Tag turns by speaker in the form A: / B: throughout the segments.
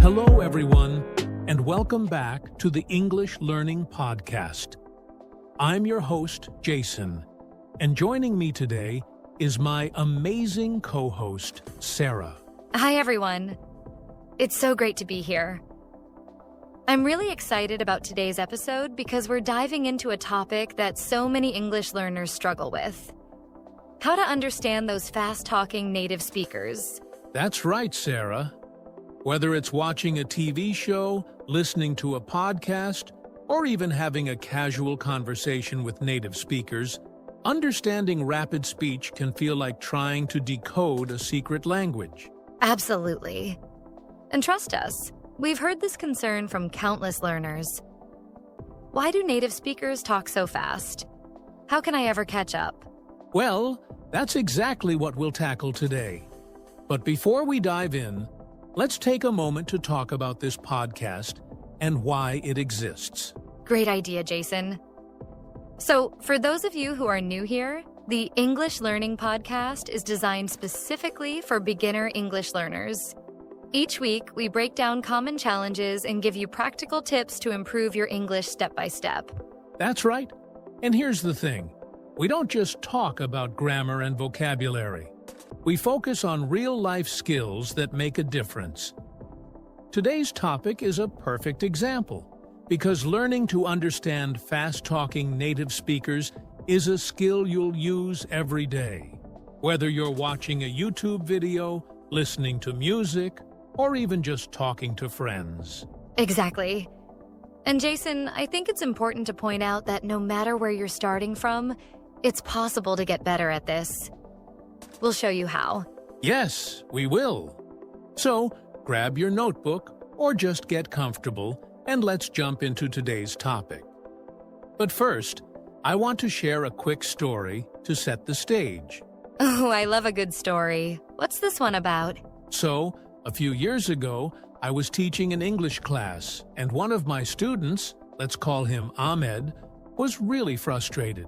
A: Hello, everyone, and welcome back to the English Learning Podcast. I'm your host, Jason, and joining me today is my amazing co-host, Sarah.
B: Hi, everyone. It's so great to be here. I'm really excited about today's episode because we're diving into a topic that so many English learners struggle with: how to understand those fast-talking native speakers.
A: That's right, Sarah. Whether it's watching a TV show, listening to a podcast, or even having a casual conversation with native speakers, understanding rapid speech can feel like trying to decode a secret language.
B: Absolutely. And trust us, we've heard this concern from countless learners. Why do native speakers talk so fast? How can I ever catch up?
A: Well, that's exactly what we'll tackle today. But before we dive in, let's take a moment to talk about this podcast and why it exists.
B: Great idea, Jason. So, for those of you who are new here, the English Learning Podcast is designed specifically for beginner English learners. Each week, we break down common challenges and give you practical tips to improve your English step by step.
A: That's right. And here's the thing. We don't just talk about grammar and vocabulary. We focus on real-life skills that make a difference. Today's topic is a perfect example, because learning to understand fast-talking native speakers is a skill you'll use every day. Whether you're watching a YouTube video, listening to music, or even just talking to friends.
B: Exactly. And Jason, I think it's important to point out that no matter where you're starting from, it's possible to get better at this. We'll show you how.
A: Yes, we will. So, grab your notebook or just get comfortable and let's jump into today's topic. But first, I want to share a quick story to set the stage.
B: Oh, I love a good story. What's this one about?
A: So, a few years ago, I was teaching an English class, and one of my students, let's call him Ahmed, was really frustrated.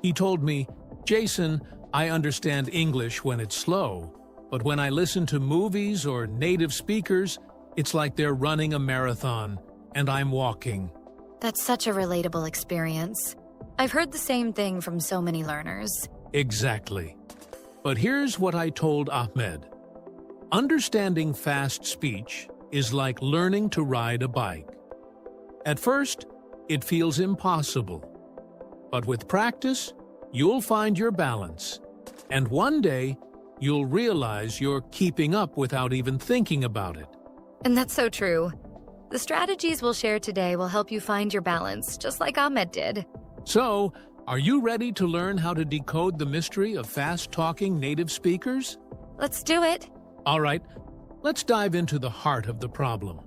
A: He told me, "Jason, I understand English when it's slow, but when I listen to movies or native speakers, it's like they're running a marathon, and I'm walking."
B: That's such a relatable experience. I've heard the same thing from so many learners.
A: Exactly. But here's what I told Ahmed. Understanding fast speech is like learning to ride a bike. At first, it feels impossible. But with practice, you'll find your balance. And one day, you'll realize you're keeping up without even thinking about it.
B: And that's so true. The strategies we'll share today will help you find your balance, just like Ahmed did.
A: So, are you ready to learn how to decode the mystery of fast-talking native speakers?
B: Let's do it.
A: All right, let's dive into the heart of the problem.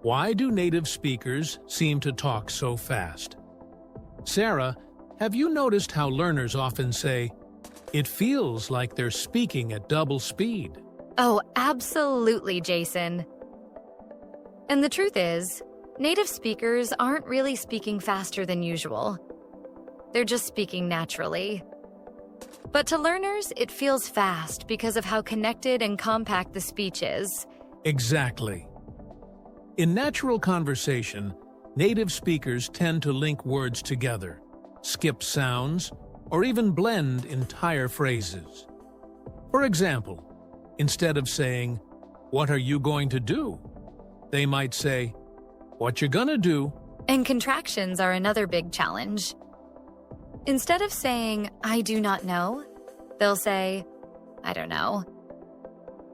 A: Why do native speakers seem to talk so fast? Sarah, have you noticed how learners often say, "It feels like they're speaking at double speed"?
B: Oh, absolutely, Jason. And the truth is, native speakers aren't really speaking faster than usual. They're just speaking naturally. But to learners, it feels fast because of how connected and compact the speech is.
A: Exactly. In natural conversation, native speakers tend to link words together, skip sounds, or even blend entire phrases. For example, instead of saying, "What are you going to do?" they might say, "What you gonna do?"
B: And contractions are another big challenge. Instead of saying, "I do not know," they'll say, "I don't know."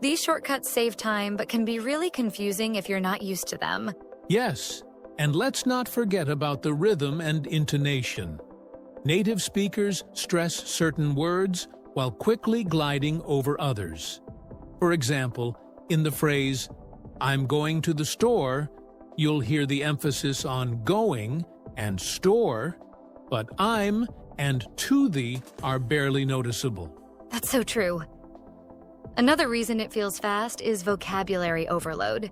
B: These shortcuts save time but can be really confusing if you're not used to them.
A: Yes, and let's not forget about the rhythm and intonation. Native speakers stress certain words while quickly gliding over others. For example, in the phrase, "I'm going to the store," you'll hear the emphasis on going and store, but "I'm" and "to the" are barely noticeable.
B: That's so true. Another reason it feels fast is vocabulary overload.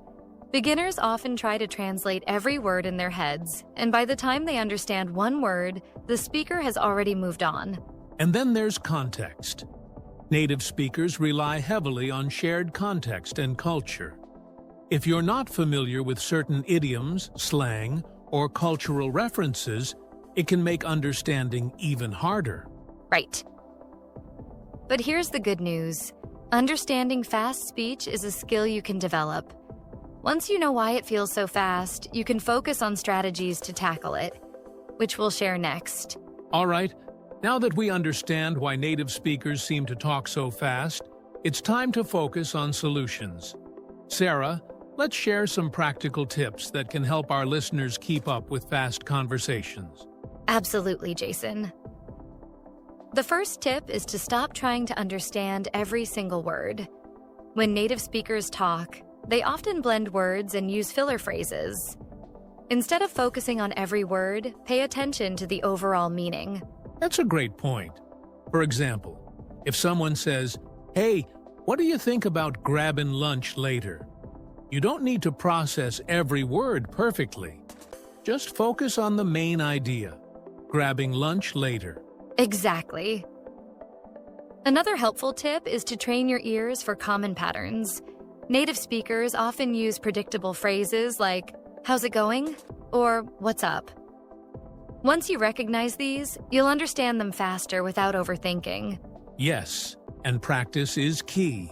B: Beginners often try to translate every word in their heads, and by the time they understand one word, the speaker has already moved on.
A: And then there's context. Native speakers rely heavily on shared context and culture. If you're not familiar with certain idioms, slang, or cultural references, it can make understanding even harder.
B: Right. But here's the good news. Understanding fast speech is a skill you can develop. Once you know why it feels so fast, you can focus on strategies to tackle it, which we'll share next.
A: All right, now that we understand why native speakers seem to talk so fast, it's time to focus on solutions. Sarah, let's share some practical tips that can help our listeners keep up with fast conversations.
B: Absolutely, Jason. The first tip is to stop trying to understand every single word. When native speakers talk, they often blend words and use filler phrases. Instead of focusing on every word, pay attention to the overall meaning.
A: That's a great point. For example, if someone says, "Hey, what do you think about grabbing lunch later?" You don't need to process every word perfectly. Just focus on the main idea, grabbing lunch later.
B: Exactly. Another helpful tip is to train your ears for common patterns. Native speakers often use predictable phrases like, "How's it going?" or "What's up?" Once you recognize these, you'll understand them faster without overthinking.
A: Yes, and practice is key.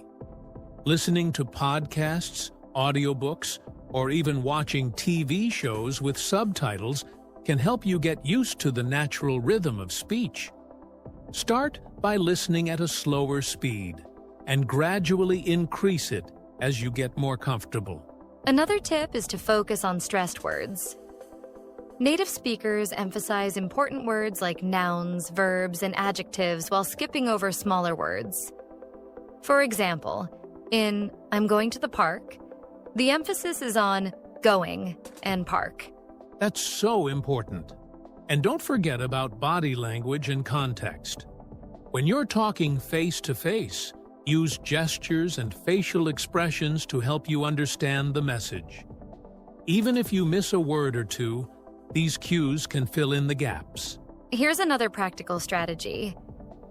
A: Listening to podcasts, audiobooks, or even watching TV shows with subtitles can help you get used to the natural rhythm of speech. Start by listening at a slower speed and gradually increase it as you get more comfortable.
B: Another tip is to focus on stressed words. Native speakers emphasize important words like nouns, verbs, and adjectives while skipping over smaller words. For example, in "I'm going to the park," the emphasis is on going and park.
A: That's so important. And don't forget about body language and context. When you're talking face-to-face, use gestures and facial expressions to help you understand the message. Even if you miss a word or two, these cues can fill in the gaps.
B: Here's another practical strategy.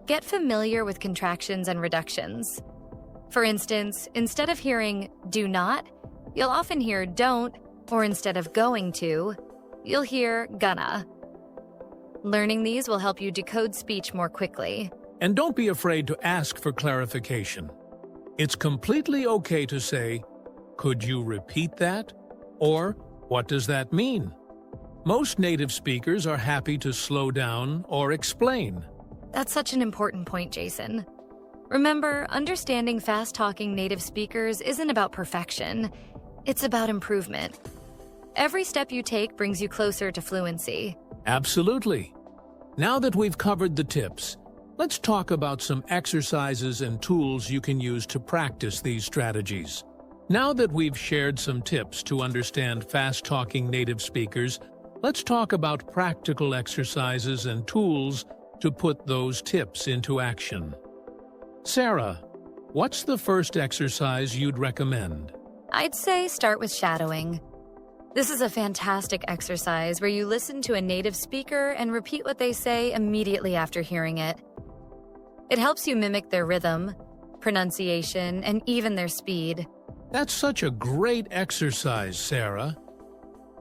B: Get familiar with contractions and reductions. For instance, instead of hearing "do not," you'll often hear "don't," or instead of "going to," you'll hear "gonna." Learning these will help you decode speech more quickly.
A: And don't be afraid to ask for clarification. It's completely okay to say, "Could you repeat that?" or "What does that mean?" Most native speakers are happy to slow down or explain.
B: That's such an important point, Jason. Remember, understanding fast-talking native speakers isn't about perfection. It's about improvement. Every step you take brings you closer to fluency.
A: Absolutely. Now that we've covered the tips, let's talk about some exercises and tools you can use to practice these strategies. Now that we've shared some tips to understand fast-talking native speakers, let's talk about practical exercises and tools to put those tips into action. Sarah, what's the first exercise you'd recommend?
B: I'd say start with shadowing. This is a fantastic exercise where you listen to a native speaker and repeat what they say immediately after hearing it. It helps you mimic their rhythm, pronunciation, and even their speed.
A: That's such a great exercise, Sarah.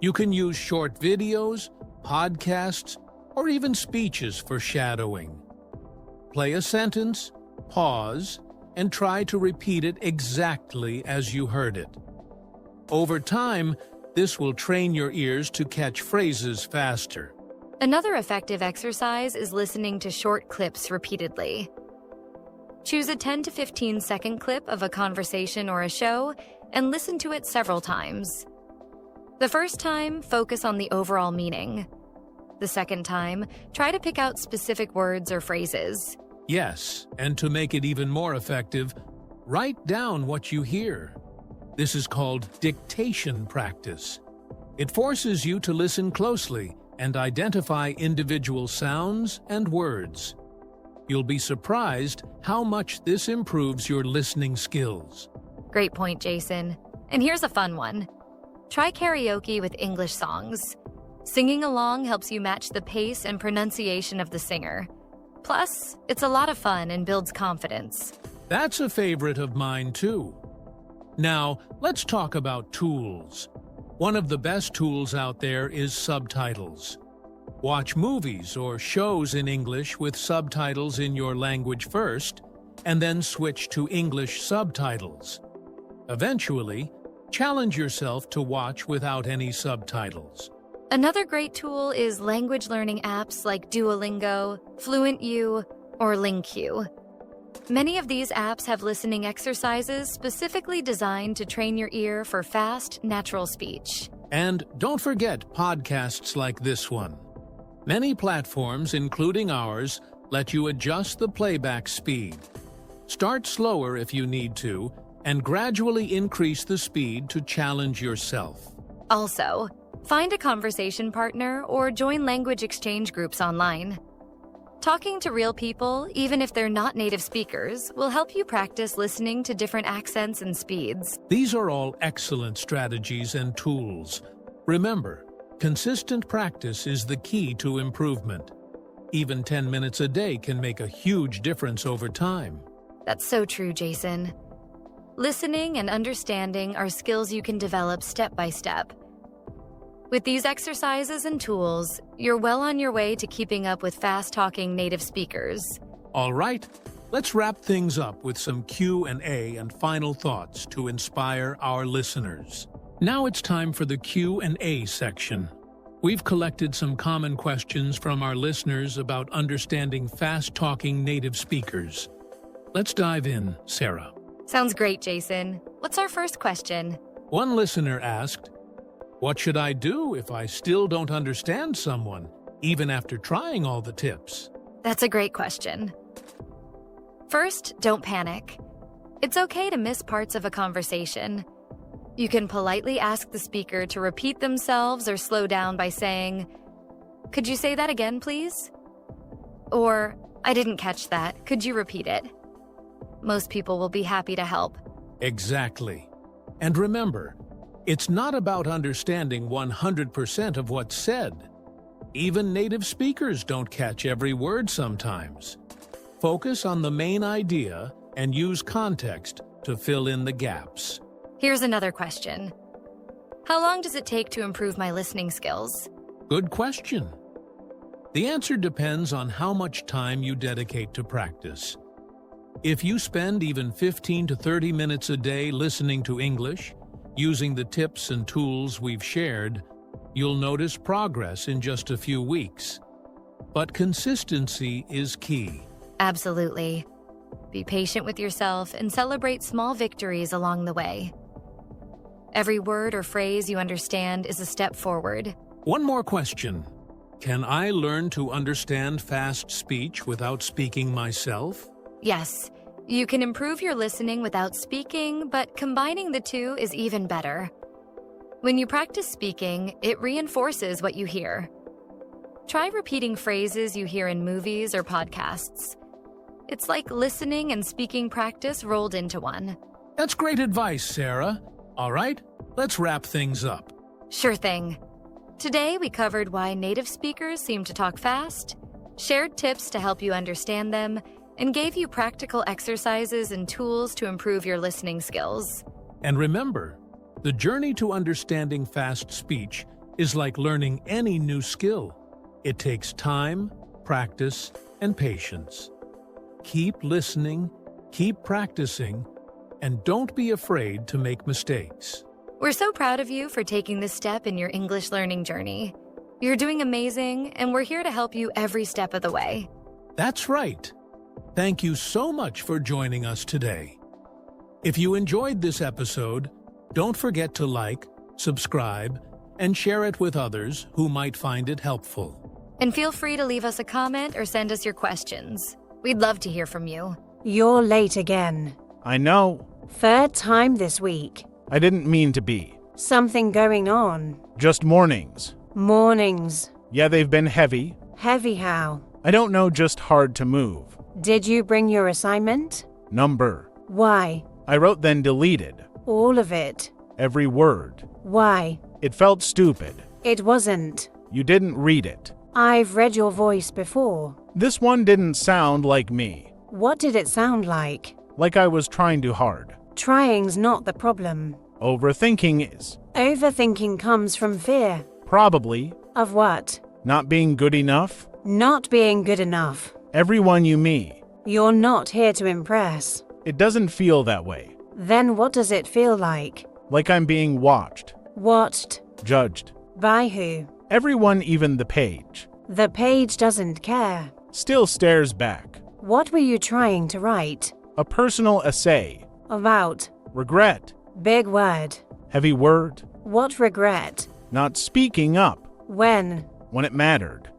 A: You can use short videos, podcasts, or even speeches for shadowing. Play a sentence, pause, and try to repeat it exactly as you heard it. Over time, this will train your ears to catch phrases faster.
B: Another effective exercise is listening to short clips repeatedly. Choose a 10 to 15 second clip of a conversation or a show and listen to it several times. The first time, focus on the overall meaning. The second time, try to pick out specific words or phrases.
A: Yes, and to make it even more effective, write down what you hear. This is called dictation practice. It forces you to listen closely and identify individual sounds and words. You'll be surprised how much this improves your listening skills.
B: Great point, Jason. And here's a fun one. Try karaoke with English songs. Singing along helps you match the pace and pronunciation of the singer. Plus, it's a lot of fun and builds confidence.
A: That's a favorite of mine, too. Now, let's talk about tools. One of the best tools out there is subtitles. Watch movies or shows in English with subtitles in your language first, and then switch to English subtitles. Eventually, challenge yourself to watch without any subtitles.
B: Another great tool is language learning apps like Duolingo, FluentU, or LingQ. Many of these apps have listening exercises specifically designed to train your ear for fast, natural speech.
A: And don't forget podcasts like this one. Many platforms, including ours, let you adjust the playback speed. Start slower if you need to, and gradually increase the speed to challenge yourself.
B: Also, find a conversation partner or join language exchange groups online. Talking to real people, even if they're not native speakers, will help you practice listening to different accents and speeds.
A: These are all excellent strategies and tools. Remember, consistent practice is the key to improvement. Even 10 minutes a day can make a huge difference over time.
B: That's so true, Jason. Listening and understanding are skills you can develop step by step. With these exercises and tools, you're well on your way to keeping up with fast-talking native speakers.
A: All right, let's wrap things up with some Q&A and final thoughts to inspire our listeners. Now it's time for the Q&A section. We've collected some common questions from our listeners about understanding fast-talking native speakers. Let's dive in, Sarah.
B: Sounds great, Jason. What's our first question?
A: One listener asked, "What should I do if I still don't understand someone, even after trying all the tips?"
B: That's a great question. First, don't panic. It's okay to miss parts of a conversation. You can politely ask the speaker to repeat themselves or slow down by saying, "Could you say that again, please?" Or, "I didn't catch that. Could you repeat it?" Most people will be happy to help.
A: Exactly. And remember, it's not about understanding 100% of what's said. Even native speakers don't catch every word sometimes. Focus on the main idea and use context to fill in the gaps.
B: Here's another question. How long does it take to improve my listening skills?
A: Good question. The answer depends on how much time you dedicate to practice. If you spend even 15 to 30 minutes a day listening to English, using the tips and tools we've shared, you'll notice progress in just a few weeks. But consistency is key.
B: Absolutely. Be patient with yourself and celebrate small victories along the way. Every word or phrase you understand is a step forward.
A: One more question. Can I learn to understand fast speech without speaking myself?
B: Yes, you can improve your listening without speaking, but combining the two is even better. When you practice speaking, it reinforces what you hear. Try repeating phrases you hear in movies or podcasts. It's like listening and speaking practice rolled into one.
A: That's great advice, Sarah. All right, let's wrap things up.
B: Sure thing. Today we covered why native speakers seem to talk fast, shared tips to help you understand them, and gave you practical exercises and tools to improve your listening skills.
A: And remember, the journey to understanding fast speech is like learning any new skill. It takes time, practice, and patience. Keep listening, keep practicing, and don't be afraid to make mistakes.
B: We're so proud of you for taking this step in your English learning journey. You're doing amazing, and we're here to help you every step of the way.
A: That's right. Thank you so much for joining us today. If you enjoyed this episode, don't forget to like, subscribe, and share it with others who might find it helpful.
B: And feel free to leave us a comment or send us your questions. We'd love to hear from you.
C: You're late again.
D: I know.
C: Third time this week.
D: I didn't mean to be.
C: Something going on.
D: Just mornings.
C: Mornings.
D: Yeah, they've been heavy.
C: Heavy how?
D: I don't know, just hard to move.
C: Did you bring your assignment?
D: Number.
C: Why?
D: I wrote then deleted.
C: All of it.
D: Every word.
C: Why?
D: It felt stupid.
C: It wasn't.
D: You didn't read it.
C: I've read your voice before.
D: This one didn't sound like me.
C: What did it sound like?
D: Like I was trying too hard.
C: Trying's not the problem.
D: Overthinking is.
C: Overthinking comes from fear.
D: Probably.
C: Of what?
D: Not being good enough.
C: Not being good enough.
D: Everyone you meet.
C: You're not here to impress.
D: It doesn't feel that way.
C: Then what does it feel like?
D: Like I'm being watched.
C: Watched.
D: Judged.
C: By who?
D: Everyone, even the page.
C: The page doesn't care.
D: Still stares back.
C: What were you trying to write?
D: A personal essay.
C: About.
D: Regret.
C: Big word.
D: Heavy word.
C: What regret?
D: Not speaking up.
C: When?
D: When it mattered.